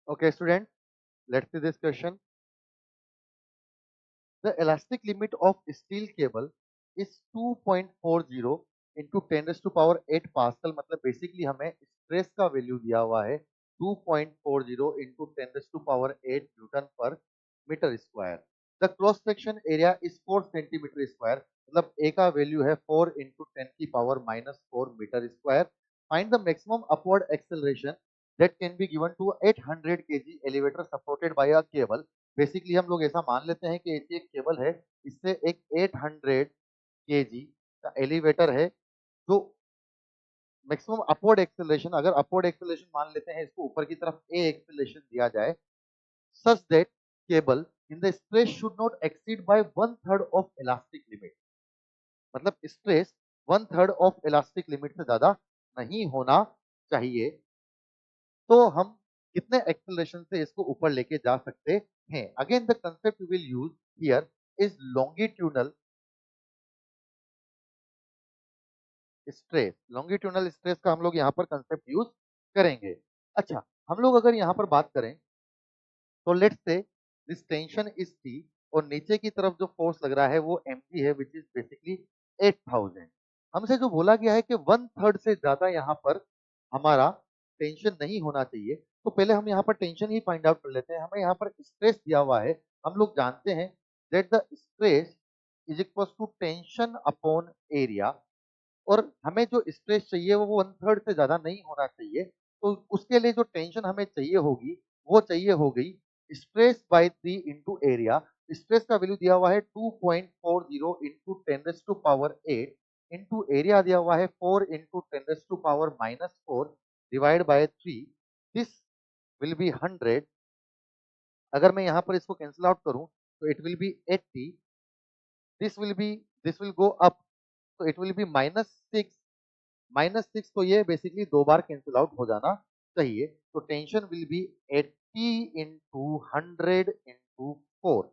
Okay, student, let's see this question. The elastic limit of steel cable is 2.40 into 10 raised to power 8 pascal. मतलब basically हमें stress का value दिया हुआ है 2.40 into 10 raised to power 8 newton पर metre square. The cross section area is 4 centimetre square. मतलब A का value है 4 into 10 की power -4 metre square. Find the maximum upward acceleration that can be given to 800 kg elevator supported by a cable. Basically हम लोग ऐसा मान लेते हैं कि ऐसी एक केबल है, इससे एक 800 kg का एलिवेटर है जो मैक्सिमम अपवर्ड एक्सेलरेशन, अगर अपवर्ड एक्सेलरेशन मान लेते हैं इसको ऊपर की तरफ ए एक्सेलरेशन दिया जाए, such that cable in the stress should not exceed by 1/3 of elastic limit. मतलब स्ट्रेस 1/3 ऑफ इलास्टिक लिमिट से ज्यादा नहीं होना चाहिए. तो हम कितने एक्सेलरेशन से इसको ऊपर लेके जा सकते हैं? Again the concept we will use here is longitudinal stress. Longitudinal stress का हम लोग यहाँ पर कंसेप्ट यूज करेंगे. अच्छा, हम लोग अगर यहाँ पर बात करें तो let's say this tension is T और नीचे की तरफ जो फोर्स लग रहा है वो mg है, विच इज बेसिकली 8000. हमसे जो बोला गया है कि 1/3 से ज्यादा यहाँ पर हमारा टेंशन नहीं होना चाहिए, तो पहले हम यहाँ पर टेंशन ही फाइंड आउट कर लेते हैं. हमें यहाँ पर स्ट्रेस दिया हुआ है. हम लोग जानते हैं that the stress is equal to tension upon area, और हमें जो स्ट्रेस चाहिए वो 1/3 से ज्यादा नहीं होना चाहिए. तो उसके लिए जो टेंशन हमें चाहिए होगी वो चाहिए हो गई stress by 3 into area. Stress का वैल्यू दिया हुआ है 2.40 into 10 raise to power 8 into area दिया हुआ है 4 into 10 raise to power -4 divide by 3. This will be 100. अगर मैं यहाँ पर इसको कैंसिल आउट करूं तो it will be 80. This will go up, तो इट विल बी -6. -6 तो ये बेसिकली दो बार कैंसिल आउट हो जाना चाहिए. तो tension will be 80 into 100 into 4,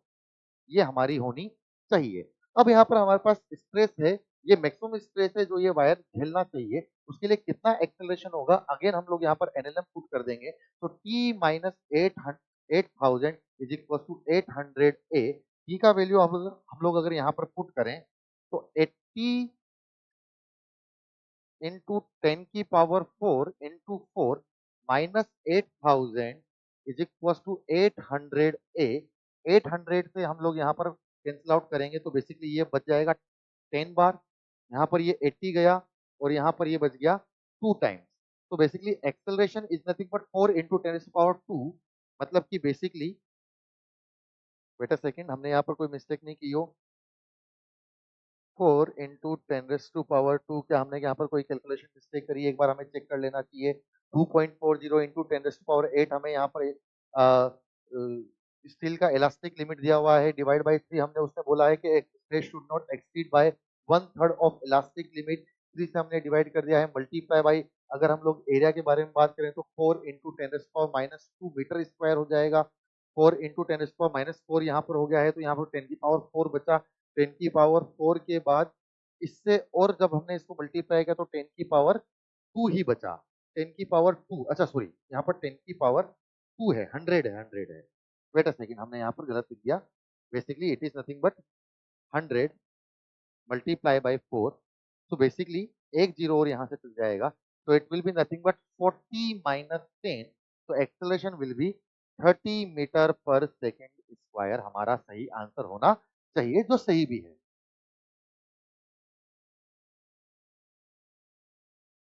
ये हमारी होनी चाहिए. अब यहाँ पर हमारे पास स्ट्रेस है, ये मैक्सिमम स्ट्रेस है जो ये वायर झेलना चाहिए. उसके लिए कितना एक्सेलरेशन होगा, अगेन हम लोग यहाँ पर एनएलएम पुट कर देंगे. तो T minus 8000 is equal to 800 A. T का वैल्यू हम लोग अगर यहाँ पर पुट करें तो 80 इंटू 10 की power 4 into 4 minus 8000 is equal to 800 A. 800 से हम लोग यहाँ पर कैंसिल आउट करेंगे तो बेसिकली ये बच जाएगा 10 बार. यहाँ पर ये 80 गया और यहाँ पर ये बच गया 2 टाइम्स. तो basically acceleration is nothing but 4 into 10 power 2. मतलब कि बेसिकली, वेट अ सेकेंड, हमने यहाँ पर कोई मिस्टेक नहीं की हो. 4 इंटू 10 रेस टू पावर 2, क्या हमने यहाँ पर कोई कैलकुलेशन मिस्टेक करी है? एक बार हमें चेक कर लेना चाहिए. 2.40 इंटू 10 रेस टू पावर 8 हमें यहाँ पर स्टील का इलास्टिक लिमिट दिया हुआ है डिवाइड बाय 3. हमने उसने बोला है कि stress should not exceed by 1/3 of elastic limit. 3 से हमने डिवाइड कर दिया है, मल्टीप्लाई बाय, अगर हम लोग एरिया के बारे में बात करें तो 4 into 10 raise power -2 metre square हो जाएगा. 4 इंटू 10 रेस पावर -4 यहाँ पर हो गया है, तो यहाँ पर 10 की पावर 4 बचा. 10 की पावर 4 के बाद इससे और जब हमने इसको मल्टीप्लाई किया तो 10 की पावर 2 ही बचा. 10 की पावर 2, अच्छा सॉरी, यहाँ पर 10 की पावर 2 है, 100 है, 100 है. वेट अ सेकंड, हमने यहाँ पर गलत लिख दिया. Basically it is nothing but 100 multiply by 4. तो बेसिकली एक जीरो और यहाँ से चल जाएगा, तो it will be nothing but 40 minus 10. तो एक्सेलरेशन विल बी 30 मीटर पर सेकेंड स्क्वायर हमारा सही आंसर होना चाहिए, जो सही भी है.